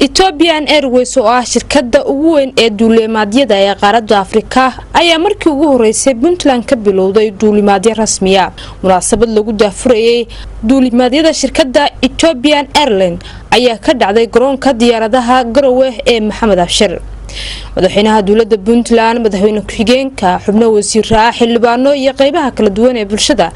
Ethiopian Airways oo ah shirkadda ugu weyn ee duulimaadyada ee qaaradda Afrika ayaa markii ugu horeysay Puntland ka bilowday duulimaadyo rasmi ah. Munaasabad lagu daafurayay duulimaadyada shirkadda Ethiopian Airlines ayaa ka dhacday garoonka diyaaradaha Garowe ee Maxamed Abshir. madaxweynaha dawladda Puntland, madaxweyne ku-xigeenka, xubno wasiirada, xildhibaano iyo qaybaha kala duwan ee bulshada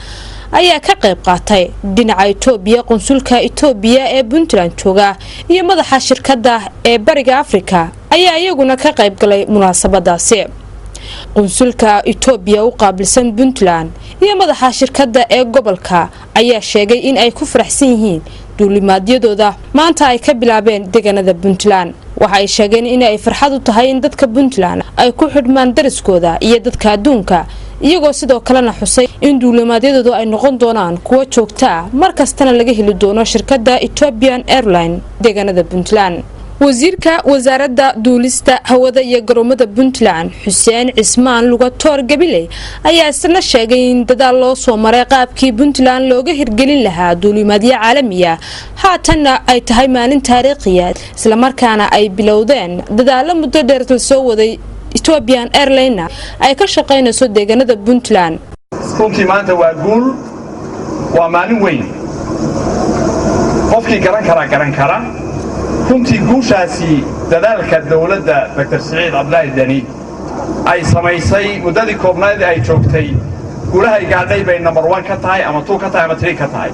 ayaa ka qayb qaatay dhinaca Itoobiya. Qunsulka Itoobiya ee Puntland jooga iyo madaxa shirkadda ee Bariga Afrika ayaa iyaguna ka qayb galay munaasabadaasi. qunsulka Itoobiya u qaabilsan Puntland iyo madaxa shirkadda ee gobolka ayaa sheegay in ay ku faraxsan yihiin duulimaadyadooda maanta ay ka bilaabeen deegaanada Puntland. waxa ay sheegeen in ay farxad u tahay in dadka Puntland ay ku xidhmaan dariskooda iyo dadka adduunka, iyagoo sidoo kalena xusay in duulimaadyadoodu ay noqon doonaan kuwa joogto ah markastana laga heli doono shirkadda Ethiopian Airlines deegaanada Puntland. wasiirka wasaaradda duulista hawada iyo garoomada Puntland Xuseen Cismaan Lugator Gabiley ayaa isna sheegay in dadaal loo soo maray qaabkii Puntland looga hirgelin lahaa duulimaadyo caalami ah haatanna ay tahay maalin taariikhi ah isla markaana ay bilowdeen dadaalo muddo dheer soo waday Ethiopian Airlines ay ka shaqeynayso deegaanada Puntland. runtii maanta waa guul, waa maalin weyn, qofkii garan kara runtii guushaasi dadaalka dawladda Dr. Saciid Cabdulaahi Dani ay samaysay muddadii koobnayd ay joogtay guulaha ay gaadhay bay number 1 ka tahay ama 2 ka tahay ama 3 ka tahay.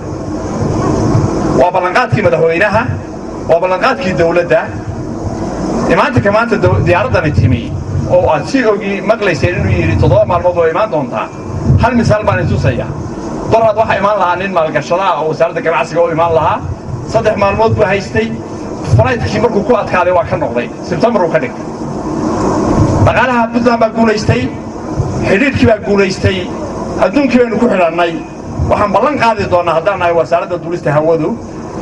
waa ballanqaadkii madaxweynaha, waa ballanqaadkii dawladda. maanta diyaaradani timi oo aad si ogi maqlayseen inuu yiri 7 maalmood oo imaan doonta. hal misaal baan tusaya. daraad waxa imaan lahaa nin maalgashada oo wasaaradda ganacsiga oo imaan lahaa 3 maalmood buu haystay. falaydkii markuu ku adkaaday waa ka noqday September uu ka dhigay. dhaqaalaha Puntland baa guulaystay, xiriirkii baa guulaystay, adduunkii baynu ku xidhannay. waxaan ballan qaadi doonaa haddaan nahay wasaaradda duulista hawadu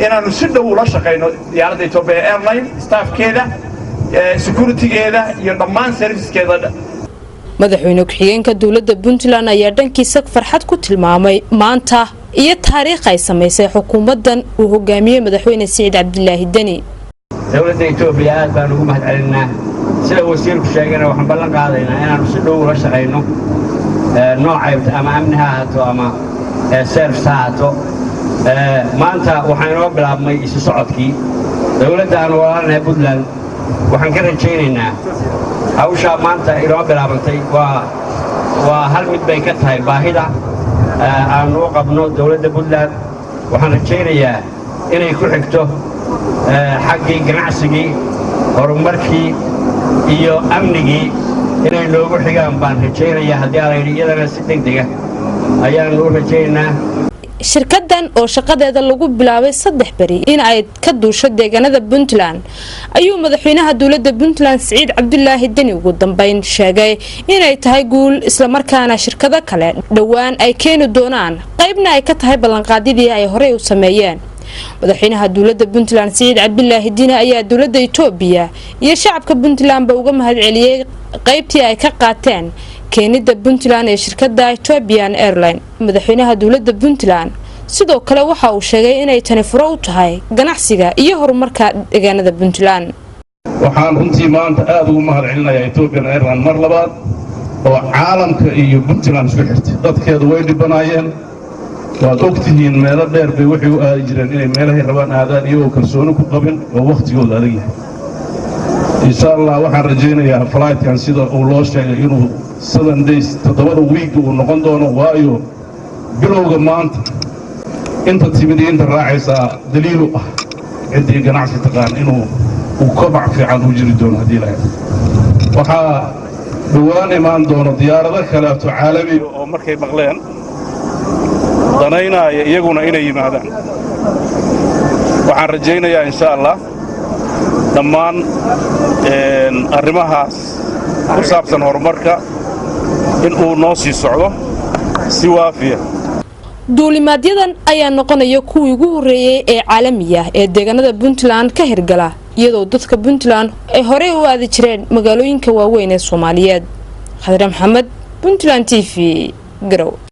inaanu si dhow ula shaqayno diyaaradda Ethiopian Airlines, staffkeeda, securitygeeda iyo dhammaan servicekeeda. madaxweyne ku-xigeenka dawladda Puntland ayaa dhankiisa farxad ku tilmaamay maanta iyo taariikh ay samaysay xukuumaddan uu hogaamiyay madaxweyne Saciid Cabdulaahi Dani. dawladda Itoobiya aad baan ugu mahadcelinaa. sida wasiirku sheegayna waxaan ballan qaadaynaa inaanu si dhow ula shaqayno nooca ama amniha haato ama service haato. maanta waxaan inoo bilaabmay isu socodkii dawladda aan walaalnahay Puntland. waxaan ka rajaynaynaa hawsha maanta inoo bilaabantay waa hal mid bay ka tahay baahida aan u qabno dawladda Puntland. waxaan rajaynayaa inay ku xigto xaggii ganacsigii, horumarkii iyo amnigii inay noogu xigaan baan rajaynayaa. haddii aan idhi iyadana si degdeg ah ayaan u rajaynaynaa. shirkaddan oo shaqadeeda lagu bilaabay 3 bari in ay ka duusho deegaanada Puntland ayuu madaxweynaha dawladda Puntland Saciid Cabdulaahi Dani ugu dambeyn sheegay inay tahay guul isla markaana shirkado kale dhawaan ay keeni doonaan qaybna ay ka tahay ballanqaadyadii ay horey u sameeyeen. madaxweynaha dawladda Puntland Saciid Cabdulaahi Dani ayaa dawladda Itoobiya iyo shacabka Puntland ba uga mahadceliyay qaybtii ay ka qaateen keenida Puntland ee shirkadda Ethiopian Airlines. madaxweynaha dawladda Puntland sidoo kale waxa uu sheegay inay tani furo u tahay ganacsiga iyo horumarka deegaanada Puntland. waxaan runtii maanta aad ugu mahadcelinayaa Ethiopian Airlines mar labaad oo caalamka iyo Puntland isku xirtay. dadkeedu way dhibanaayeen, waad ogtihiin meelo dheer bay wixii u aadi jireen inay meelahay rabaan aadaan iyagoo kalsooni ku qabin oo waqtigooda adag yahay. insha Allah waxaan rajaynayaa flightkan sida uu loo sheegay inuu 7 days 7 week uu noqon doono, waayo bilowga maanta inta timid inta raacaysa daliil u ah cidii ganacsi taqaan inuu kobac fiican u jiri doono hadii la yiraahdo. waxaa dhawaan imaan doono diyaarado kale oo caalami oo markay maqleen danaynaya iyaguna inay yimaadaan. waxaan rajaynayaa insha Allah dhammaan arrimahaas ku saabsan horumarka in uu noo sii socdo si waafiya. duulimaadyadan ayaa noqonaya kuwii ugu horeeyay ee caalamiga ah ee deegaanada Puntland ka hirgala, iyadoo dadka Puntland ay horey u aadi jireen magaalooyinka waaweyn ee Soomaaliyeed. Khadra Maxamed, Puntland TV, Garowe.